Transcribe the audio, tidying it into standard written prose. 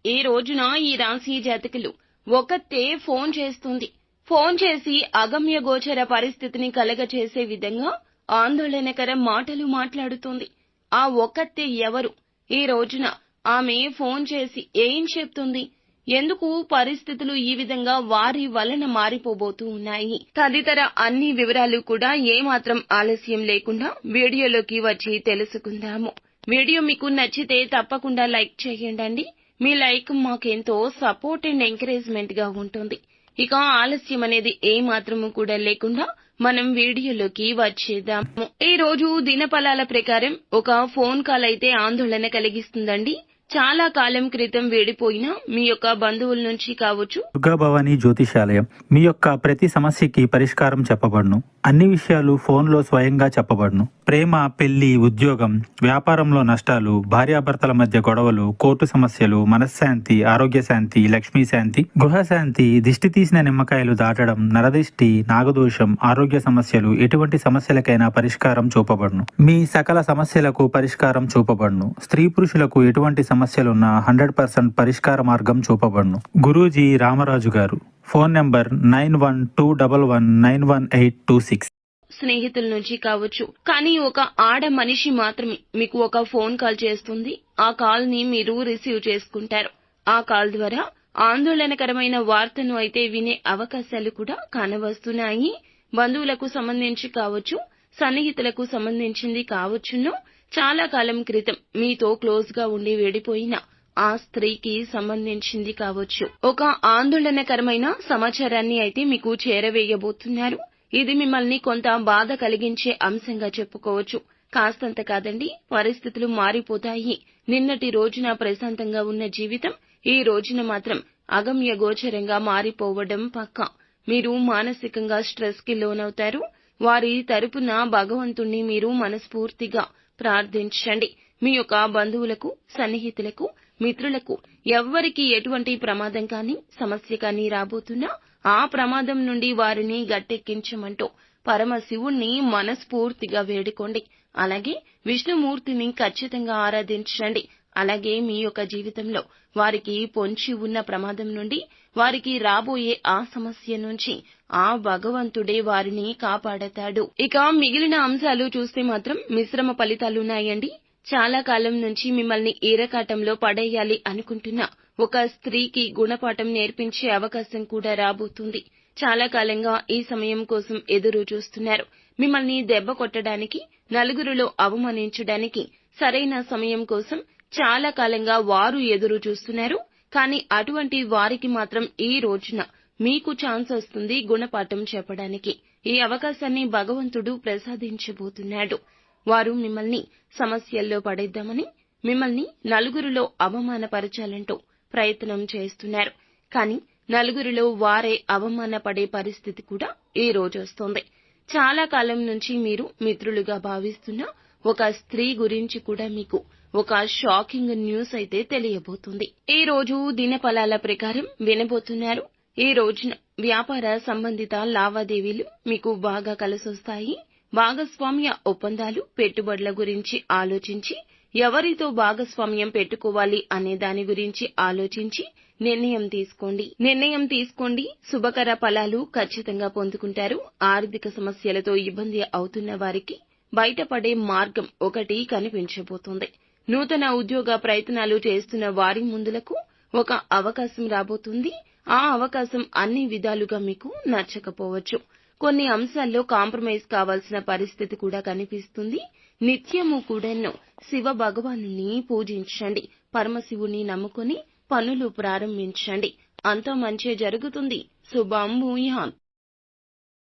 ఈ రోజున ఈ రాశి జాతకులు ఒకతే ఫోన్ చేస్తుంది. ఫోన్ చేసి అగమ్య గోచర పరిస్థితిని కలగచేసే విధంగా ఆందోళనకర మాటలు మాట్లాడుతోంది. ఆ ఒక్కతే ఎవరు? ఈ రోజున ఆమె ఫోన్ చేసి ఏం చెప్తుంది? ఎందుకు పరిస్థితులు ఈ విధంగా వారి వలన మారిపోబోతూ ఉన్నాయి? తదితర అన్ని వివరాలు కూడా ఏమాత్రం ఆలస్యం లేకుండా వీడియోలోకి వచ్చి తెలుసుకుందాము. వీడియో మీకు నచ్చితే తప్పకుండా లైక్ చేయండి. మీ లైక్ మాకెంతో సపోర్ట్ అండ్ ఎంకరేజ్మెంట్ గా ఉంటుంది. ఇక ఆలస్యం అనేది ఏమాత్రము కూడా లేకుండా మనం వీడియోలోకి వచ్చేద్దాము. ఈ రోజు దినఫలాల ప్రకారం ఒక ఫోన్ కాల్ అయితే ఆందోళన కలిగిస్తుందండి. చాలా కాలం క్రితం వేడిపోయిన మీ యొక్క బంధువుల నుంచి కావచ్చు. దుర్గాభవాని జ్యోతిషాలయం మీ యొక్క ప్రతి సమస్యకి పరిష్కారం చెప్పబడును. అన్ని విషయాలు ఫోన్లో స్వయంగా చెప్పబడును. ప్రేమ, పెళ్లి, ఉద్యోగం, వ్యాపారంలో నష్టాలు, భార్యాభర్తల మధ్య గొడవలు, కోర్టు సమస్యలు, మనశ్శాంతి, ఆరోగ్య శాంతి, లక్ష్మీ శాంతి, గృహశాంతి, దిష్టి తీసిన నిమ్మకాయలు దాటడం, నరదిష్టి, నాగదోషం, ఆరోగ్య సమస్యలు, ఎటువంటి సమస్యలకైనా పరిష్కారం చూపబడును. మీ సకల సమస్యలకు పరిష్కారం చూపబడును. స్త్రీ పురుషులకు ఎటువంటి సమస్యలున్నా 100% పరిష్కార మార్గం చూపబడును. గురూజీ రామరాజు గారు. Phone number 9121191826. స్నేహితుల నుంచి కావచ్చు, కానీ ఒక ఆడ మనిషి మాత్రమే మీకు ఒక ఫోన్ కాల్ చేస్తుంది. ఆ కాల్ ని మీరు రిసీవ్ చేసుకుంటారు. ఆ కాల్ ద్వారా ఆందోళనకరమైన వార్తను అయితే వినే అవకాశాలు కూడా కానవస్తున్నాయి. బంధువులకు సంబంధించి కావచ్చు, సన్నిహితులకు సంబంధించింది కావచ్చును. చాలా కాలం క్రితం మీతో క్లోజ్ గా ఉండి వేడిపోయిన ఆ స్త్రీకి సంబంధించింది కావచ్చు. ఒక ఆందోళనకరమైన సమాచారాన్ని అయితే మీకు చేరవేయబోతున్నారు. ఇది మిమ్మల్ని కొంత బాధ కలిగించే అంశంగా చెప్పుకోవచ్చు. కాస్తంత కాదండి, పరిస్థితులు మారిపోతాయి. నిన్నటి రోజున ప్రశాంతంగా ఉన్న జీవితం ఈ రోజున మాత్రం అగమ్య గోచరంగా మారిపోవడం పక్కా. మీరు మానసికంగా స్ట్రెస్ కి లోనవుతారు. వారి తరపున భగవంతుణ్ణి మీరు మనస్ఫూర్తిగా ప్రార్థించండి. మీ యొక్క బంధువులకు, సన్నిహితులకు, మిత్రులకు ఎవ్వరికి ఎటువంటి ప్రమాదం కానీ, సమస్య కానీ రాబోతున్నా ఆ ప్రమాదం నుండి వారిని గట్టెక్కించమంటూ పరమశివుణ్ణి మనస్ఫూర్తిగా వేడుకోండి. అలాగే విష్ణుమూర్తిని ఖచ్చితంగా ఆరాధించండి. అలాగే మీ యొక్క జీవితంలో వారికి పొంచి ఉన్న ప్రమాదం నుండి, వారికి రాబోయే ఆ సమస్య నుంచి ఆ భగవంతుడే వారిని కాపాడతాడు. ఇక మిగిలిన అంశాలు చూస్తే మాత్రం మిశ్రమ ఫలితాలున్నాయండి. చాలా కాలం నుంచి మిమ్మల్ని ఈరకాటంలో పడేయాలి అనుకుంటున్న ఒక స్త్రీకి గుణపాఠం నేర్పించే అవకాశం కూడా రాబోతుంది. చాలా కాలంగా ఈ సమయం కోసం ఎదురు చూస్తున్నారు. మిమ్మల్ని దెబ్బ కొట్టడానికి, నలుగురిలో అవమానించడానికి సరైన సమయం కోసం చాలా కాలంగా వారు ఎదురు చూస్తున్నారు. కానీ అటువంటి వారికి మాత్రం ఈ రోజున మీకు ఛాన్స్ వస్తుంది గుణపాఠం చెప్పడానికి. ఈ అవకాశాన్ని భగవంతుడు ప్రసాదించబోతున్నాడు. వారు మిమ్మల్ని సమస్యల్లో పడేద్దామని, మిమ్మల్ని నలుగురిలో అవమానపరచాలంటూ ప్రయత్నం చేస్తున్నారు. కానీ నలుగురిలో వారే అవమానపడే పరిస్థితి కూడా ఈ రోజు వస్తోంది. చాలా కాలం నుంచి మీరు మిత్రులుగా భావిస్తున్న ఒక స్త్రీ గురించి కూడా మీకు ఒక షాకింగ్ న్యూస్ అయితే తెలియబోతుంది. ఈ రోజు దినఫలాల ప్రకారం వినబోతున్నారు. ఈ రోజున వ్యాపార సంబంధిత లావాదేవీలు మీకు బాగా కలిసొస్తాయి. భాగస్వామ్య ఒప్పందాలు, పెట్టుబడుల గురించి ఆలోచించి, ఎవరితో భాగస్వామ్యం పెట్టుకోవాలి అనే దాని గురించి ఆలోచించి నిర్ణయం తీసుకోండి. శుభకర ఫలాలు ఖచ్చితంగా పొందుకుంటారు. ఆర్థిక సమస్యలతో ఇబ్బంది అవుతున్న వారికి బయటపడే మార్గం ఒకటి కనిపించబోతోంది. నూతన ఉద్యోగ ప్రయత్నాలు చేస్తున్న వారి ముందులకు ఒక అవకాశం రాబోతుంది. ఆ అవకాశం అన్ని విధాలుగా మీకు నచ్చకపోవచ్చు. కొన్ని అంశాల్లో కాంప్రమైజ్ కావాల్సిన పరిస్థితి కూడా కనిపిస్తుంది. నిత్యము కూడాను శివ భగవానుని పూజించండి. పరమశివుని నమ్ముకొని పనులు ప్రారంభించండి. అంతా మంచే జరుగుతుంది. శుభం భూయాత్.